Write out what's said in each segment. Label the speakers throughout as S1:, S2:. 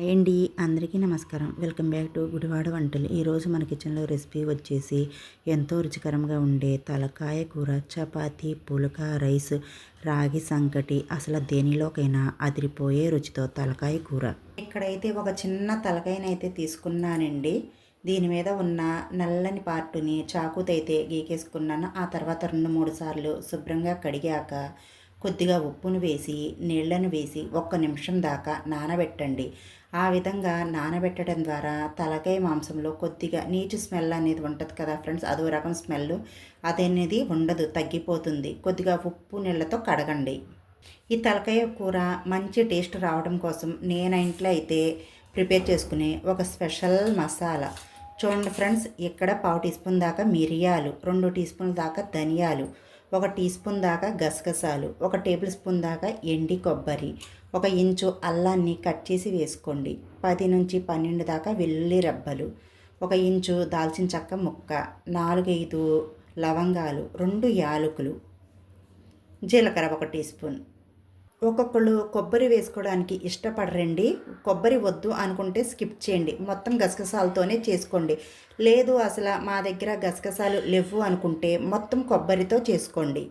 S1: Hi అండి, అందరికీ నమస్కారం. వెల్కమ్ బ్యాక్ టు గుడివాడ వంటలు. ఈరోజు మన కిచెన్లో రెసిపీ వచ్చేసి ఎంతో రుచికరంగా ఉండే తలకాయ కూర, చపాతీ, పులక, రైస్, రాగి సంకటి, అసలు దేనిలోకైనా అదిరిపోయే రుచితో తలకాయ కూర. ఇక్కడైతే ఒక చిన్న తలకాయనైతే తీసుకున్నానండి. దీని మీద ఉన్న నల్లని పార్టుని చాకుతో అయితే గీకేసుకున్నాను. ఆ తర్వాత 2-3 సార్లు శుభ్రంగా కడిగాక కొద్దిగా ఉప్పును వేసి నీళ్లను వేసి 1 నిమిషం దాకా నానబెట్టండి. ఆ విధంగా నానబెట్టడం ద్వారా తలకాయ మాంసంలో కొద్దిగా నీచు స్మెల్ అనేది ఉంటుంది కదా ఫ్రెండ్స్, అదో రకం స్మెల్ అదనేది ఉండదు, తగ్గిపోతుంది. కొద్దిగా ఉప్పు నీళ్ళతో కడగండి. ఈ తలకాయ కూర మంచి టేస్ట్ రావడం కోసం నేను ఇంట్లో అయితే ప్రిపేర్ చేసుకునే ఒక స్పెషల్ మసాలా చూడండి ఫ్రెండ్స్. ఇక్కడ 1/4 టీ స్పూన్ దాకా మిరియాలు, 2 టీ స్పూన్ల దాకా ధనియాలు, 1 టీ స్పూన్ దాకా గసగసాలు, 1 టేబుల్ స్పూన్ దాకా ఎండి కొబ్బరి, 1 ఇంచు అల్లాన్ని కట్ చేసి వేసుకోండి. 10-12 దాకా వెల్లుల్లి రబ్బలు, 1 ఇంచు దాల్చిన చెక్క ముక్క, 4-5 లవంగాలు, 2 యాలకులు, జీలకర్ర 1 టీ స్పూన్. ఒక్కొక్కళ్ళు కొబ్బరి వేసుకోవడానికి ఇష్టపడరండి. కొబ్బరి వద్దు అనుకుంటే స్కిప్ చేయండి, మొత్తం గసగసాలతోనే చేసుకోండి. లేదు అసలు మా దగ్గర గసగసాలు లేవు అనుకుంటే మొత్తం కొబ్బరితో చేసుకోండి.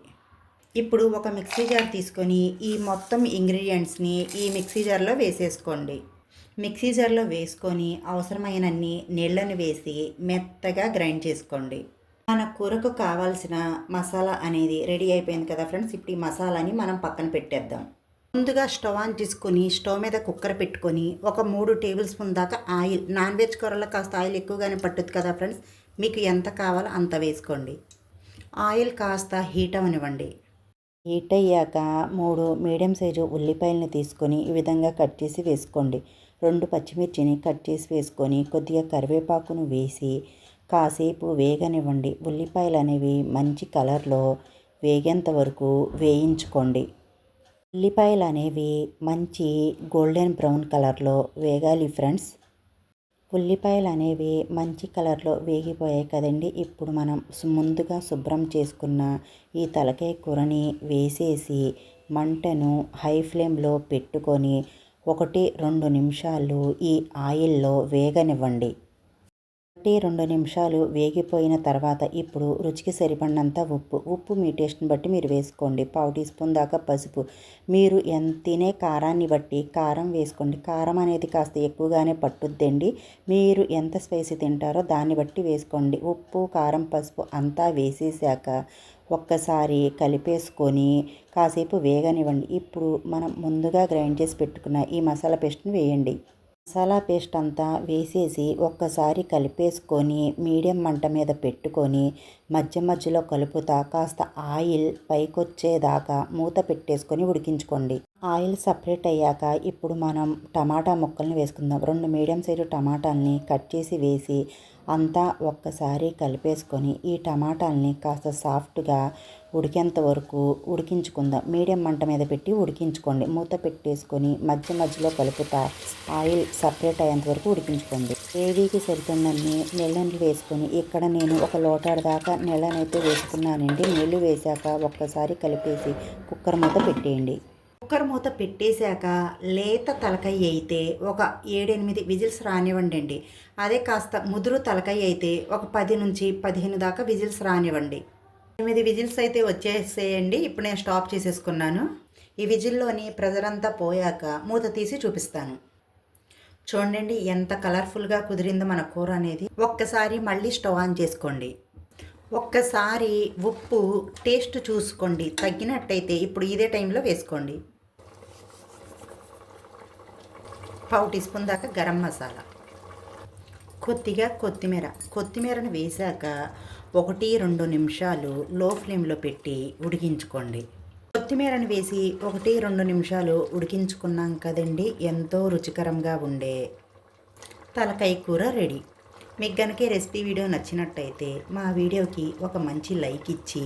S1: ఇప్పుడు ఒక మిక్సీ జార్ తీసుకొని ఈ మొత్తం ఇంగ్రీడియంట్స్ని ఈ మిక్సీ జార్లో వేసేసుకోండి. మిక్సీ జార్లో వేసుకొని అవసరమైనన్ని నీళ్ళను వేసి మెత్తగా గ్రైండ్ చేసుకోండి. మన కూరకు కావాల్సిన మసాలా అనేది రెడీ అయిపోయింది కదా ఫ్రెండ్స్. ఇప్పుడు ఈ మసాలాని మనం పక్కన పెట్టేద్దాం. ముందుగా స్టవ్ ఆన్ చేసుకొని స్టవ్ మీద కుక్కర్ పెట్టుకొని ఒక 3 టేబుల్ స్పూన్ దాకా ఆయిల్, నాన్ వెజ్ కూరలో కాస్త ఆయిల్ ఎక్కువగానే పట్టుద్ది కదా ఫ్రెండ్స్, మీకు ఎంత కావాలో అంత వేసుకోండి. ఆయిల్ కాస్త హీట్ అవనివ్వండి. హీట్ అయ్యాక 3 మీడియం సైజు ఉల్లిపాయలను తీసుకొని ఈ విధంగా కట్ చేసి వేసుకోండి. 2 పచ్చిమిర్చిని కట్ చేసి వేసుకొని కొద్దిగా కరివేపాకును వేసి కాసేపు వేగనివ్వండి. ఉల్లిపాయలు అనేవి మంచి కలర్లో వేగేంత వరకు వేయించుకోండి. ఉల్లిపాయలు అనేవి మంచి గోల్డెన్ బ్రౌన్ కలర్లో వేగాలి ఫ్రెండ్స్. ఉల్లిపాయలు అనేవి మంచి కలర్లో వేగిపోయాయి కదండి. ఇప్పుడు మనం ముందుగా శుభ్రం చేసుకున్న ఈ తలకాయ కూరని వేసేసి మంటను హై ఫ్లేమ్లో పెట్టుకొని 1-2 నిమిషాలు ఈ ఆయిల్లో వేగనివ్వండి. 1-2 నిమిషాలు వేగిపోయిన తర్వాత ఇప్పుడు రుచికి సరిపడినంత ఉప్పు మీ టేస్ట్ని బట్టి మీరు వేసుకోండి. 1/2 టీ స్పూన్ దాకా పసుపు, మీరు తినే కారాన్ని బట్టి కారం వేసుకోండి. కారం అనేది కాస్త ఎక్కువగానే పట్టుద్దండి, మీరు ఎంత స్పైసీ తింటారో దాన్ని బట్టి వేసుకోండి. ఉప్పు, కారం, పసుపు అంతా వేసేసాక ఒక్కసారి కలిపేసుకొని కాసేపు వేగనివ్వండి. ఇప్పుడు మనం ముందుగా గ్రైండ్ చేసి పెట్టుకున్న ఈ మసాలా పేస్ట్ని వేయండి. మసాలా పేస్ట్ అంతా వేసేసి ఒక్కసారి కలిపేసుకొని మీడియం మంట మీద పెట్టుకొని మధ్య మధ్యలో కలుపుతా కాస్త ఆయిల్ పైకొచ్చేదాకా మూత పెట్టేసుకొని ఉడికించుకోండి. ఆయిల్ సపరేట్ అయ్యాక ఇప్పుడు మనం టమాటా ముక్కల్ని వేసుకుందాం. 2 మీడియం సైజు టమాటాలని కట్ చేసి వేసి అంతా ఒక్కసారి కలిపేసుకొని ఈ టమాటాలని కాస్త సాఫ్ట్గా ఉడికేంత వరకు ఉడికించుకుందాం. మీడియం మంట మీద పెట్టి ఉడికించుకోండి. మూత పెట్టేసుకొని మధ్య మధ్యలో కలుపుతా ఆయిల్ సపరేట్ అయ్యేంత వరకు ఉడికించుకోండి. గ్రేవీకి సరిపడినన్ని నీళ్ళని వేసుకొని ఇక్కడ నేను 1 లోటాడు దాకా నీళ్ళనైతే వేసుకున్నానండి. నీళ్ళు వేసాక ఒక్కసారి కలిపేసి కుక్కర్ మూత పెట్టేయండి. కుక్కర్ మూత పెట్టేశాక లేత తలకాయ అయితే ఒక 7-8 విజిల్స్ రానివ్వండి. అదే కాస్త ముదురు తలకాయ అయితే ఒక 10-15 దాకా విజిల్స్ రానివ్వండి. 8 విజిల్స్ అయితే వచ్చేసేయండి. ఇప్పుడు నేను స్టాప్ చేసేసుకున్నాను. ఈ విజిల్లోని ప్రెజర్ అంతా పోయాక మూత తీసి చూపిస్తాను. చూడండి ఎంత కలర్ఫుల్గా కుదిరిందో మన కూర అనేది. ఒక్కసారి మళ్ళీ స్టవ్ ఆన్ చేసుకోండి. ఒక్కసారి ఉప్పు టేస్ట్ చూసుకోండి, తగ్గినట్టయితే ఇప్పుడు ఇదే టైంలో వేసుకోండి. 1/2 టీ స్పూన్ దాకా గరం మసాలా, కొద్దిగా కొత్తిమీరను వేశాక 1-2 నిమిషాలు లో ఫ్లేమ్లో పెట్టి ఉడికించుకోండి. కొత్తిమీరను వేసి 1-2 నిమిషాలు ఉడికించుకున్నాం కదండి. ఎంతో రుచికరంగా ఉండే తలకాయ కూర రెడీ. మీకు కనుక రెసిపీ వీడియో నచ్చినట్టయితే మా వీడియోకి ఒక మంచి లైక్ ఇచ్చి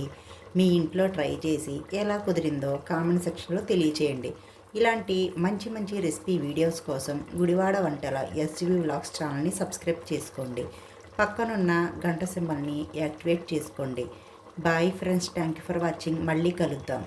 S1: మీ ఇంట్లో ట్రై చేసి ఎలా కుదిరిందో కామెంట్ సెక్షన్లో తెలియచేయండి. ఇలాంటి మంచి మంచి రెసిపీ వీడియోస్ కోసం గుడివాడ వంటల ఎస్జీవి వ్లాగ్స్ ఛానల్ని సబ్స్క్రైబ్ చేసుకోండి. పక్కనున్న గంట సింబల్ని యాక్టివేట్ చేసుకోండి. Bye friends, thank you for watching. మళ్ళీ కలుద్దాం.